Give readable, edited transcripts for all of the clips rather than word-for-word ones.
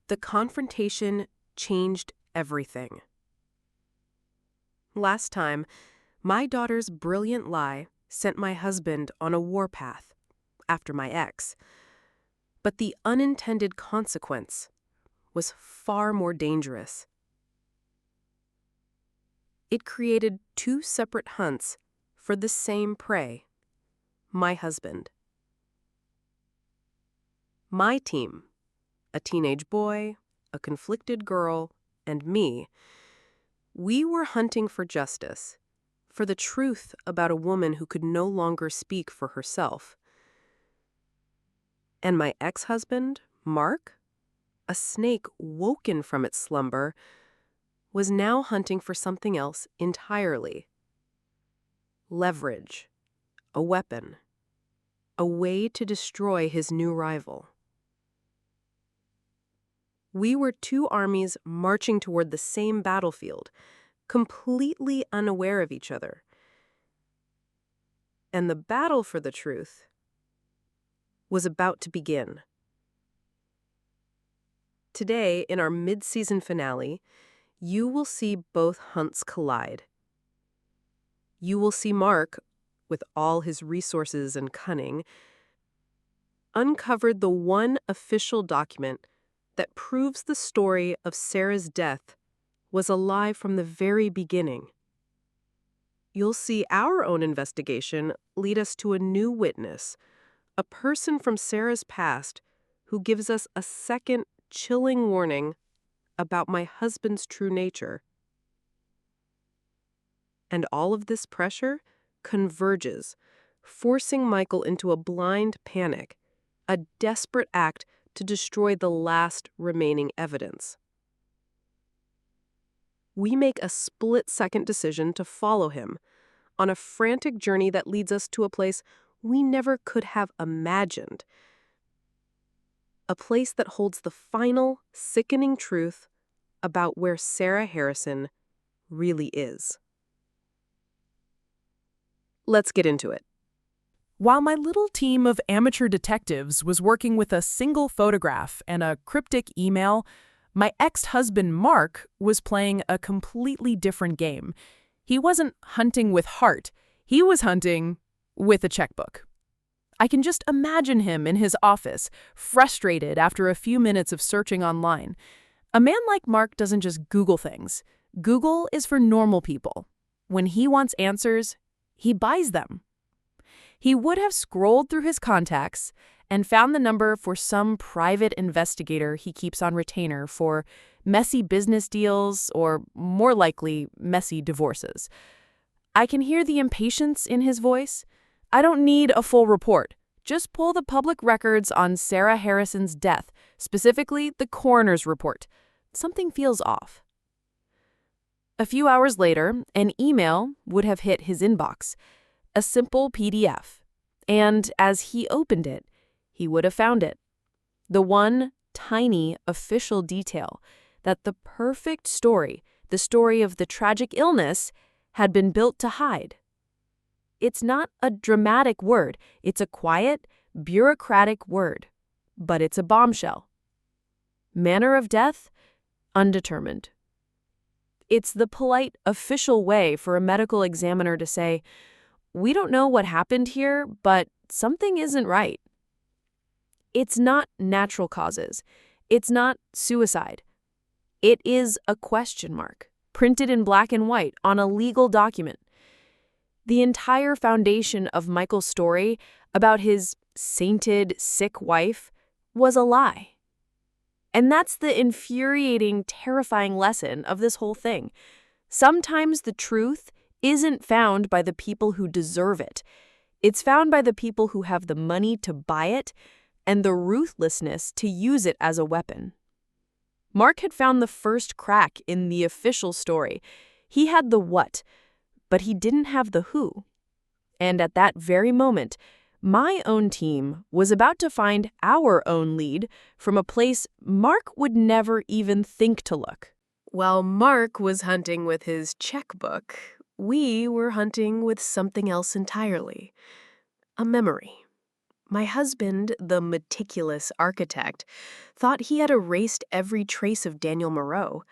The confrontation changed everything. Last time, my daughter's brilliant lie sent my husband on a warpath after my ex. But the unintended consequence was far more dangerous. It created two separate hunts for the same prey, my husband. My team, a teenage boy, a conflicted girl, and me, we were hunting for justice, for the truth about a woman who could no longer speak for herself. And my ex-husband, Mark, a snake woken from its slumber, was now hunting for something else entirely. Leverage, a weapon, a way to destroy his new rival. We were two armies marching toward the same battlefield, completely unaware of each other. And the battle for the truth was about to begin. Today, in our mid-season finale, you will see both hunts collide. You will see Mark, with all his resources and cunning, uncovered the one official document that proves the story of Sarah's death was a lie from the very beginning. You'll see our own investigation lead us to a new witness, a person from Sarah's past who gives us a second chilling warning about my husband's true nature. And all of this pressure converges, forcing Michael into a blind panic, a desperate act to destroy the last remaining evidence. We make a split-second decision to follow him on a frantic journey that leads us to a place we never could have imagined. A place that holds the final, sickening truth about where Sarah Harrison really is. Let's get into it. While my little team of amateur detectives was working with a single photograph and a cryptic email, my ex-husband Mark was playing a completely different game. He wasn't hunting with heart. He was hunting with a checkbook. I can just imagine him in his office, frustrated after a few minutes of searching online. A man like Mark doesn't just Google things. Google is for normal people. When he wants answers, he buys them. He would have scrolled through his contacts and found the number for some private investigator he keeps on retainer for messy business deals or, more likely, messy divorces. I can hear the impatience in his voice. I don't need a full report. Just pull the public records on Sarah Harrison's death, specifically the coroner's report. Something feels off. A few hours later, an email would have hit his inbox, a simple PDF, and as he opened it, he would have found it. The one tiny official detail that the perfect story, the story of the tragic illness, had been built to hide. It's not a dramatic word, it's a quiet, bureaucratic word, but it's a bombshell. Manner of death? Undetermined. It's the polite, official way for a medical examiner to say, "We don't know what happened here, but something isn't right." It's not natural causes. It's not suicide. It is a question mark, printed in black and white on a legal document. The entire foundation of Michael's story about his sainted, sick wife was a lie. And that's the infuriating, terrifying lesson of this whole thing. Sometimes the truth isn't found by the people who deserve it. It's found by the people who have the money to buy it and the ruthlessness to use it as a weapon. Mark had found the first crack in the official story. He had the what, but he didn't have the who. And at that very moment, my own team was about to find our own lead from a place Mark would never even think to look. While Mark was hunting with his checkbook, we were hunting with something else entirely. A memory. My husband, the meticulous architect, thought he had erased every trace of Daniel Moreau.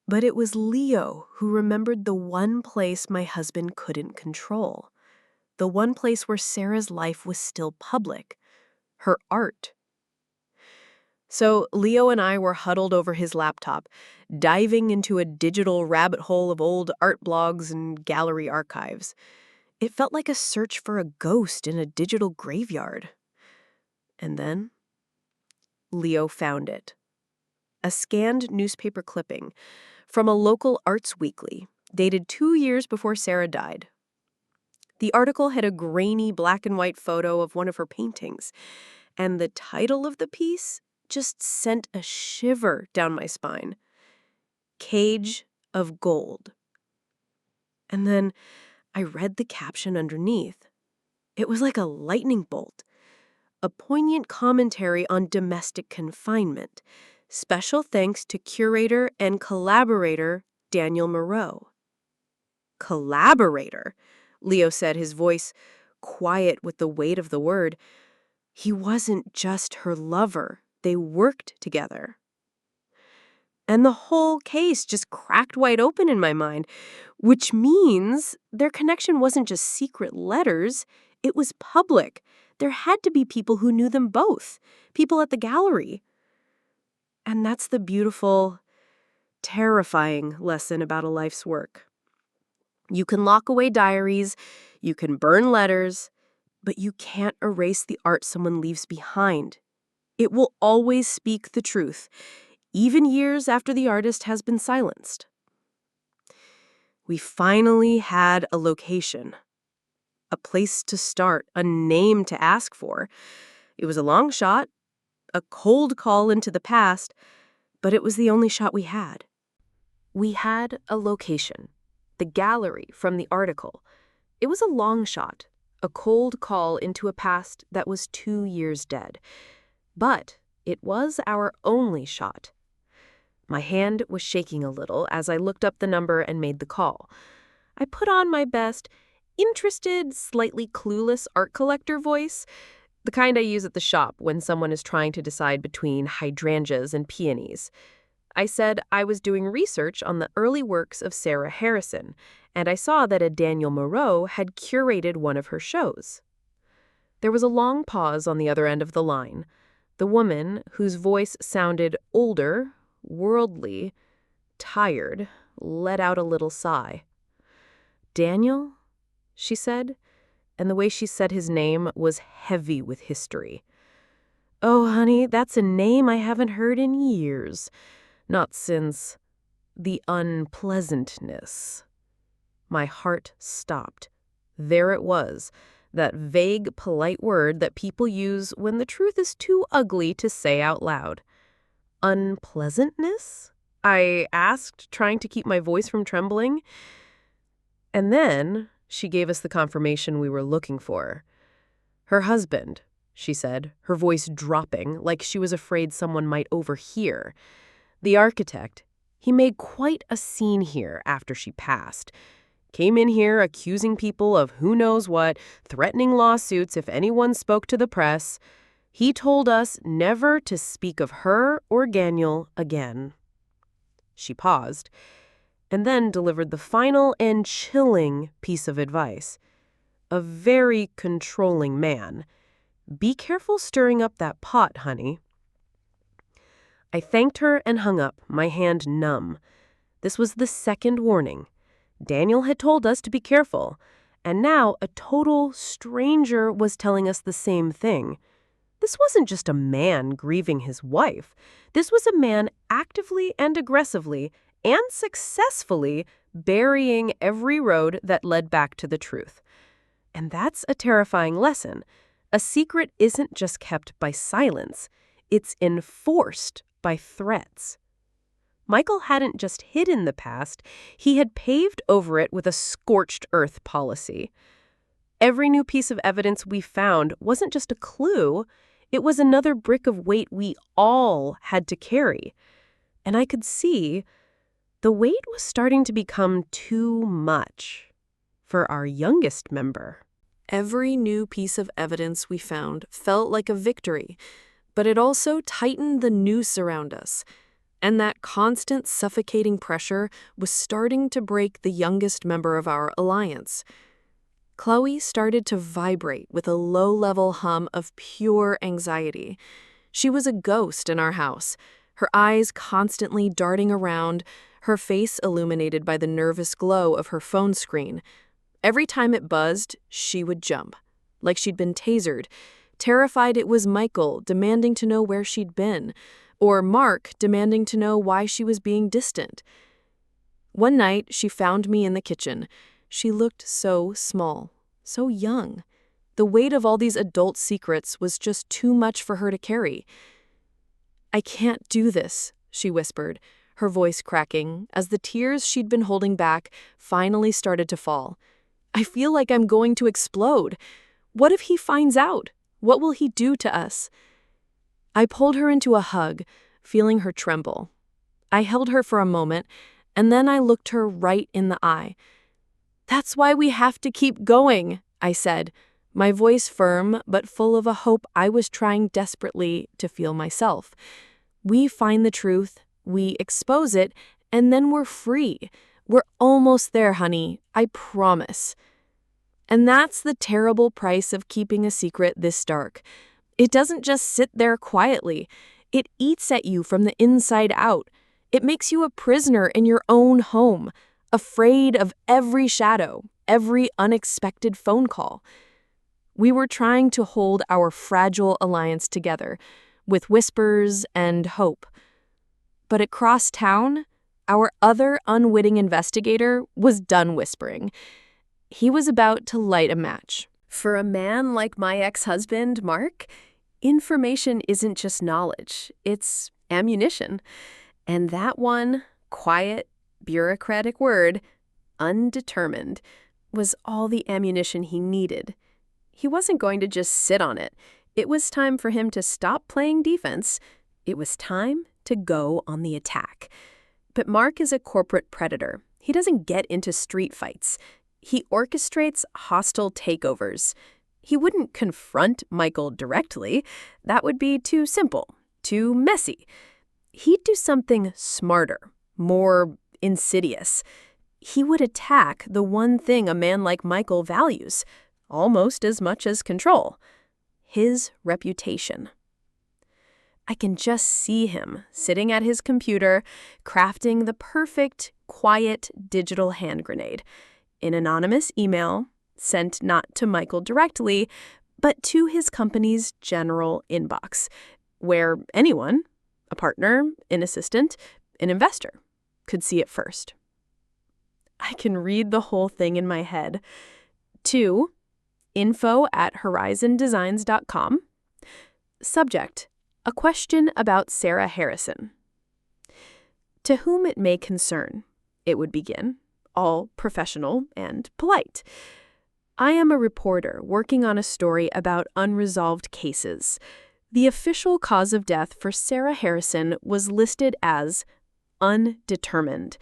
But it was Leo who remembered the one place my husband couldn't control. The one place where Sarah's life was still public. Her art. So Leo and I were huddled over his laptop, diving into a digital rabbit hole of old art blogs and gallery archives. It felt like a search for a ghost in a digital graveyard. And then Leo found it. A scanned newspaper clipping from a local arts weekly, dated 2 years before Sarah died. The article had a grainy black and white photo of one of her paintings, and the title of the piece just sent a shiver down my spine. Cage of Gold. And then I read the caption underneath. It was like a lightning bolt. A poignant commentary on domestic confinement. Special thanks to curator and collaborator Daniel Moreau. Collaborator, Leo said, his voice quiet with the weight of the word. He wasn't just her lover. They worked together. And the whole case just cracked wide open in my mind, which means their connection wasn't just secret letters, it was public. There had to be people who knew them both, people at the gallery. And that's the beautiful, terrifying lesson about a life's work. You can lock away diaries, you can burn letters, but you can't erase the art someone leaves behind. It will always speak the truth, even years after the artist has been silenced. We finally had a location, a place to start, a name to ask for. It was a long shot, a cold call into the past, but it was the only shot we had. We had a location, the gallery from the article. It was a long shot, a cold call into a past that was 2 years dead. But it was our only shot. My hand was shaking a little as I looked up the number and made the call. I put on my best, interested, slightly clueless art collector voice, the kind I use at the shop when someone is trying to decide between hydrangeas and peonies. I said I was doing research on the early works of Sarah Harrison, and I saw that a Daniel Moreau had curated one of her shows. There was a long pause on the other end of the line. The woman, whose voice sounded older, worldly, tired, let out a little sigh. "Daniel?" she said, and the way she said his name was heavy with history. "Oh, honey, that's a name I haven't heard in years. Not since the unpleasantness." My heart stopped. There it was, that vague, polite word that people use when the truth is too ugly to say out loud. Unpleasantness? I asked, trying to keep my voice from trembling. And then she gave us the confirmation we were looking for. Her husband, she said, her voice dropping like she was afraid someone might overhear. The architect, he made quite a scene here after she passed. Came in here accusing people of who knows what, threatening lawsuits if anyone spoke to the press. He told us never to speak of her or Daniel again. She paused, and then delivered the final and chilling piece of advice. A very controlling man. Be careful stirring up that pot, honey. I thanked her and hung up, my hand numb. This was the second warning. Daniel had told us to be careful, and now a total stranger was telling us the same thing. This wasn't just a man grieving his wife. This was a man actively and aggressively and successfully burying every road that led back to the truth. And that's a terrifying lesson. A secret isn't just kept by silence. It's enforced by threats. Michael hadn't just hidden the past, he had paved over it with a scorched earth policy. Every new piece of evidence we found wasn't just a clue, it was another brick of weight we all had to carry. And I could see the weight was starting to become too much for our youngest member. Every new piece of evidence we found felt like a victory, but it also tightened the noose around us. And that constant suffocating pressure was starting to break the youngest member of our alliance. Chloe started to vibrate with a low-level hum of pure anxiety. She was a ghost in our house, her eyes constantly darting around, her face illuminated by the nervous glow of her phone screen. Every time it buzzed, she would jump, like she'd been tasered, terrified it was Michael demanding to know where she'd been, or Mark demanding to know why she was being distant. One night, she found me in the kitchen. She looked so small, so young. The weight of all these adult secrets was just too much for her to carry. "I can't do this," she whispered, her voice cracking as the tears she'd been holding back finally started to fall. "I feel like I'm going to explode. What if he finds out? What will he do to us?" I pulled her into a hug, feeling her tremble. I held her for a moment, and then I looked her right in the eye. "That's why we have to keep going," I said, my voice firm but full of a hope I was trying desperately to feel myself. "We find the truth, we expose it, and then we're free. We're almost there, honey, I promise." And that's the terrible price of keeping a secret this dark. It doesn't just sit there quietly. It eats at you from the inside out. It makes you a prisoner in your own home, afraid of every shadow, every unexpected phone call. We were trying to hold our fragile alliance together, with whispers and hope. But across town, our other unwitting investigator was done whispering. He was about to light a match. For a man like my ex-husband, Mark, information isn't just knowledge, it's ammunition. And that one quiet, bureaucratic word, undetermined, was all the ammunition he needed. He wasn't going to just sit on it. It was time for him to stop playing defense. It was time to go on the attack. But Mark is a corporate predator. He doesn't get into street fights. He orchestrates hostile takeovers. He wouldn't confront Michael directly. That would be too simple, too messy. He'd do something smarter, more insidious. He would attack the one thing a man like Michael values, almost as much as control: his reputation. I can just see him sitting at his computer, crafting the perfect, quiet digital hand grenade. An anonymous email, sent not to Michael directly, but to his company's general inbox, where anyone, a partner, an assistant, an investor, could see it first. I can read the whole thing in my head. To info@horizondesigns.com. Subject: a question about Sarah Harrison. To whom it may concern, it would begin, all professional and polite. I am a reporter working on a story about unresolved cases. The official cause of death for Sarah Harrison was listed as undetermined.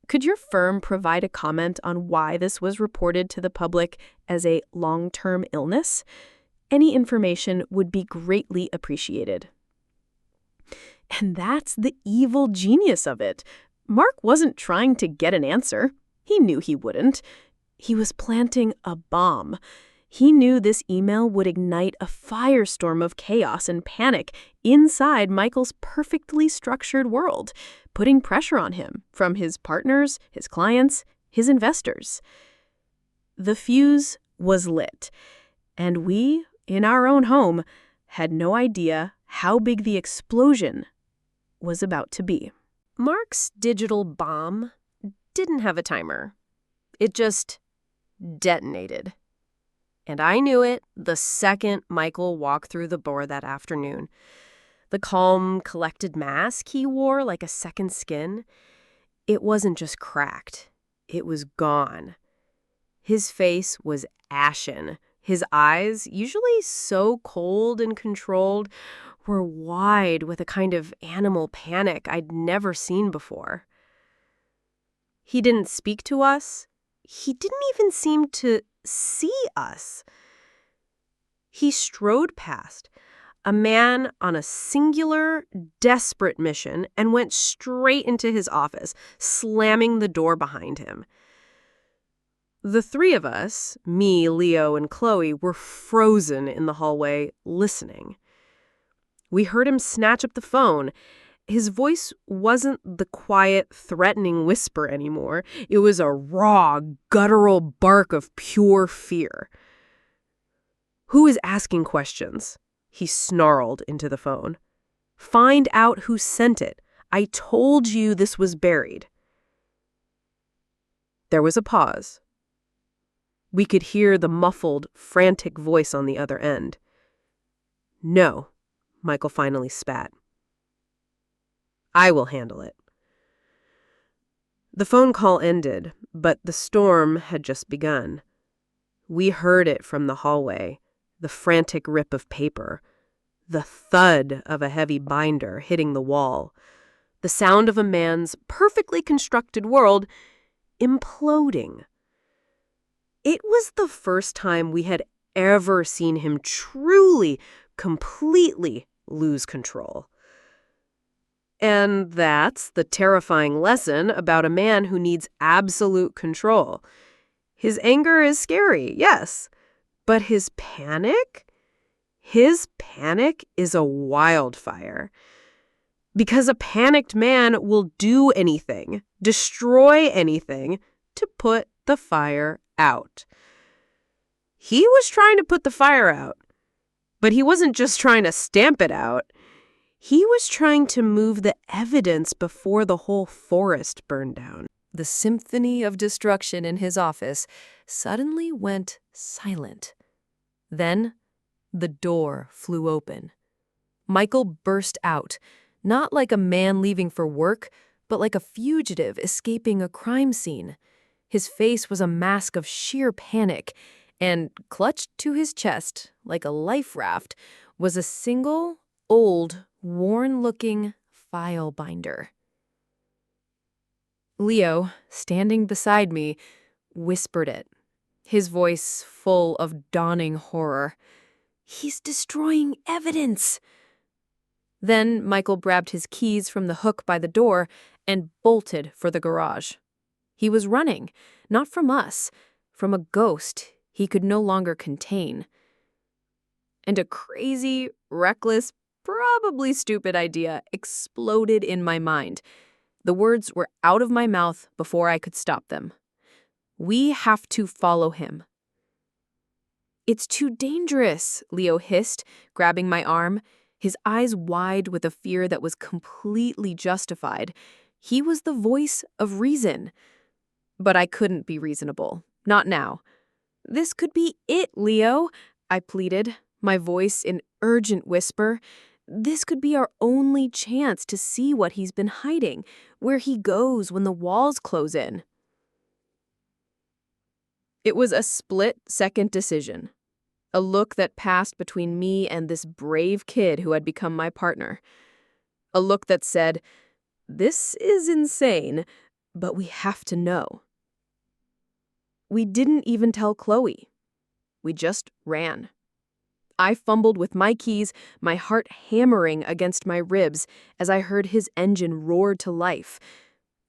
Could your firm provide a comment on why this was reported to the public as a long-term illness? Any information would be greatly appreciated. And that's the evil genius of it. Mark wasn't trying to get an answer. He knew he wouldn't. He was planting a bomb. He knew this email would ignite a firestorm of chaos and panic inside Michael's perfectly structured world, putting pressure on him from his partners, his clients, his investors. The fuse was lit, and we, in our own home, had no idea how big the explosion was about to be. Mark's digital bomb didn't have a timer. It just detonated. And I knew it the second Michael walked through the door that afternoon. The calm, collected mask he wore like a second skin, it wasn't just cracked. It was gone. His face was ashen. His eyes, usually so cold and controlled, were wide with a kind of animal panic I'd never seen before. He didn't speak to us. He didn't even seem to see us. He strode past, a man on a singular, desperate mission, and went straight into his office, slamming the door behind him. The three of us, me, Leo, and Chloe, were frozen in the hallway, listening. We heard him snatch up the phone. His voice wasn't the quiet, threatening whisper anymore. It was a raw, guttural bark of pure fear. "Who is asking questions?" He snarled into the phone. "Find out who sent it. I told you this was buried." There was a pause. We could hear the muffled, frantic voice on the other end. "No," Michael finally spat. "I will handle it." The phone call ended, but the storm had just begun. We heard it from the hallway, the frantic rip of paper, the thud of a heavy binder hitting the wall, the sound of a man's perfectly constructed world imploding. It was the first time we had ever seen him truly, completely lose control. And that's the terrifying lesson about a man who needs absolute control. His anger is scary, yes, but his panic is a wildfire. Because a panicked man will do anything, destroy anything, to put the fire out. He was trying to put the fire out, but he wasn't just trying to stamp it out. He was trying to move the evidence before the whole forest burned down. The symphony of destruction in his office suddenly went silent. Then the door flew open. Michael burst out, not like a man leaving for work, but like a fugitive escaping a crime scene. His face was a mask of sheer panic, and clutched to his chest, like a life raft, was a single, old, worn-looking file binder. Leo, standing beside me, whispered it, his voice full of dawning horror. "He's destroying evidence!" Then Michael grabbed his keys from the hook by the door and bolted for the garage. He was running, not from us, from a ghost he could no longer contain. And a crazy, reckless, probably stupid idea exploded in my mind. The words were out of my mouth before I could stop them. "We have to follow him." "It's too dangerous," Leo hissed, grabbing my arm, his eyes wide with a fear that was completely justified. He was the voice of reason. But I couldn't be reasonable. Not now. "This could be it, Leo," I pleaded, my voice in urgent whisper. "This could be our only chance to see what he's been hiding, where he goes when the walls close in." It was a split-second decision, a look that passed between me and this brave kid who had become my partner. A look that said, "This is insane, but we have to know." We didn't even tell Chloe. We just ran. I fumbled with my keys, my heart hammering against my ribs as I heard his engine roar to life.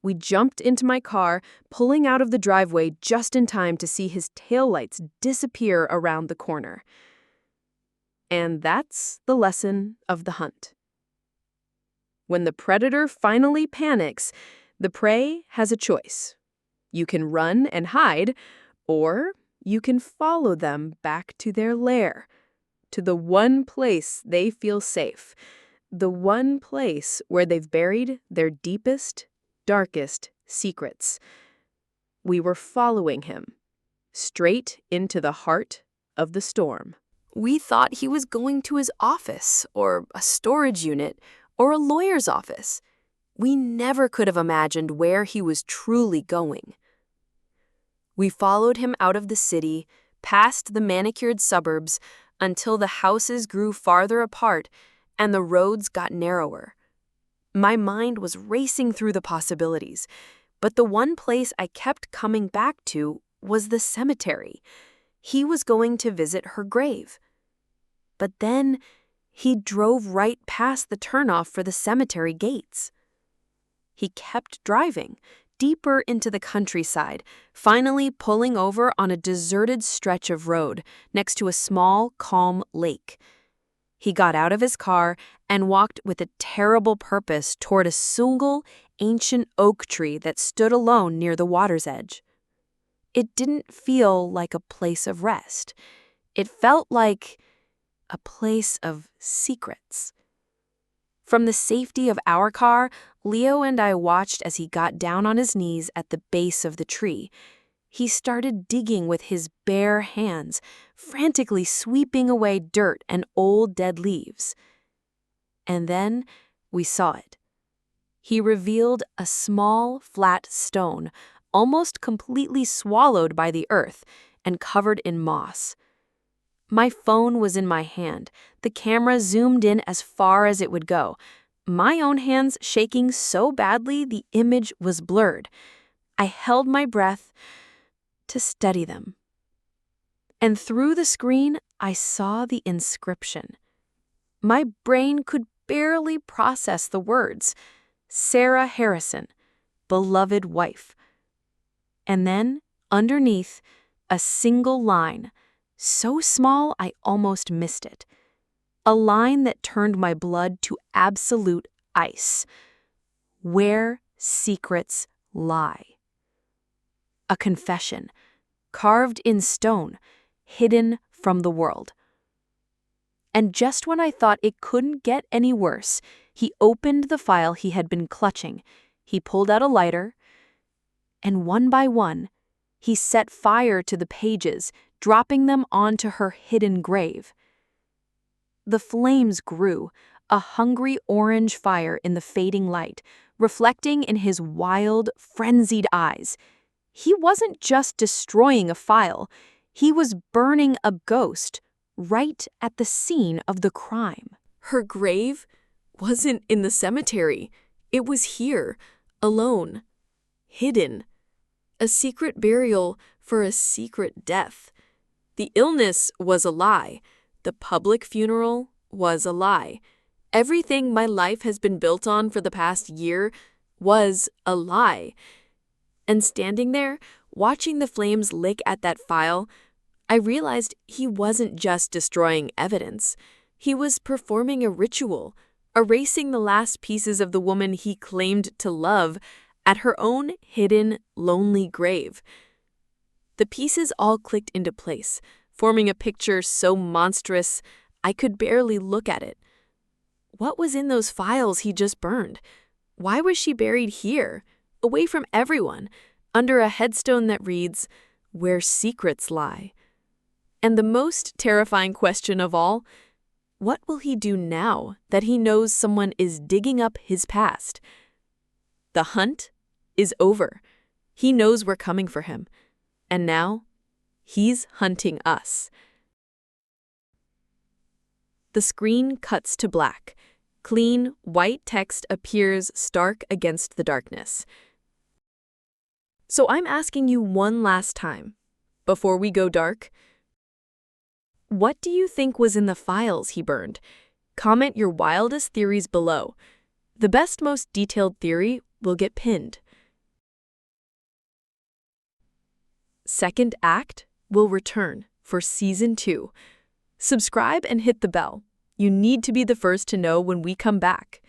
We jumped into my car, pulling out of the driveway just in time to see his taillights disappear around the corner. And that's the lesson of the hunt. When the predator finally panics, the prey has a choice. You can run and hide, or you can follow them back to their lair, to the one place they feel safe, the one place where they've buried their deepest, darkest secrets. We were following him, straight into the heart of the storm. We thought he was going to his office, or a storage unit, or a lawyer's office. We never could have imagined where he was truly going. We followed him out of the city, past the manicured suburbs, until the houses grew farther apart and the roads got narrower. My mind was racing through the possibilities, but the one place I kept coming back to was the cemetery. he was going to visit her grave. But then he drove right past the turnoff for the cemetery gates. He kept driving, deeper into the countryside, finally pulling over on a deserted stretch of road next to a small, calm lake. He got out of his car and walked with a terrible purpose toward a single, ancient oak tree that stood alone near the water's edge. It didn't feel like a place of rest. It felt like a place of secrets. From the safety of our car, Leo and I watched as he got down on his knees at the base of the tree. He started digging with his bare hands, frantically sweeping away dirt and old dead leaves. And then we saw it. He revealed a small, flat stone, almost completely swallowed by the earth and covered in moss. My phone was in my hand, the camera zoomed in as far as it would go, my own hands shaking so badly the image was blurred. I held my breath to study them. And through the screen, I saw the inscription. My brain could barely process the words. Sarah Harrison, beloved wife. And then, underneath, a single line, so small I almost missed it. A line that turned my blood to absolute ice. Where secrets lie. A confession, carved in stone, hidden from the world. And just when I thought it couldn't get any worse, he opened the file he had been clutching. He pulled out a lighter, and one by one, he set fire to the pages, dropping them onto her hidden grave. The flames grew, a hungry orange fire in the fading light, reflecting in his wild, frenzied eyes. He wasn't just destroying a file, he was burning a ghost right at the scene of the crime. Her grave wasn't in the cemetery. It was here, alone, hidden. A secret burial for a secret death. The illness was a lie. The public funeral was a lie. Everything my life has been built on for the past year was a lie. And standing there, watching the flames lick at that file, I realized he wasn't just destroying evidence. He was performing a ritual, erasing the last pieces of the woman he claimed to love at her own hidden, lonely grave. The pieces all clicked into place, forming a picture so monstrous I could barely look at it. What was in those files he just burned? Why was she buried here, away from everyone, under a headstone that reads, "Where secrets lie"? And the most terrifying question of all, what will he do now that he knows someone is digging up his past? The hunt is over. He knows we're coming for him. And now, he's hunting us. The screen cuts to black. Clean, white text appears stark against the darkness. So I'm asking you one last time, before we go dark, what do you think was in the files he burned? Comment your wildest theories below. The best, most detailed theory will get pinned. Second act will return for Season 2. Subscribe and hit the bell. You need to be the first to know when we come back.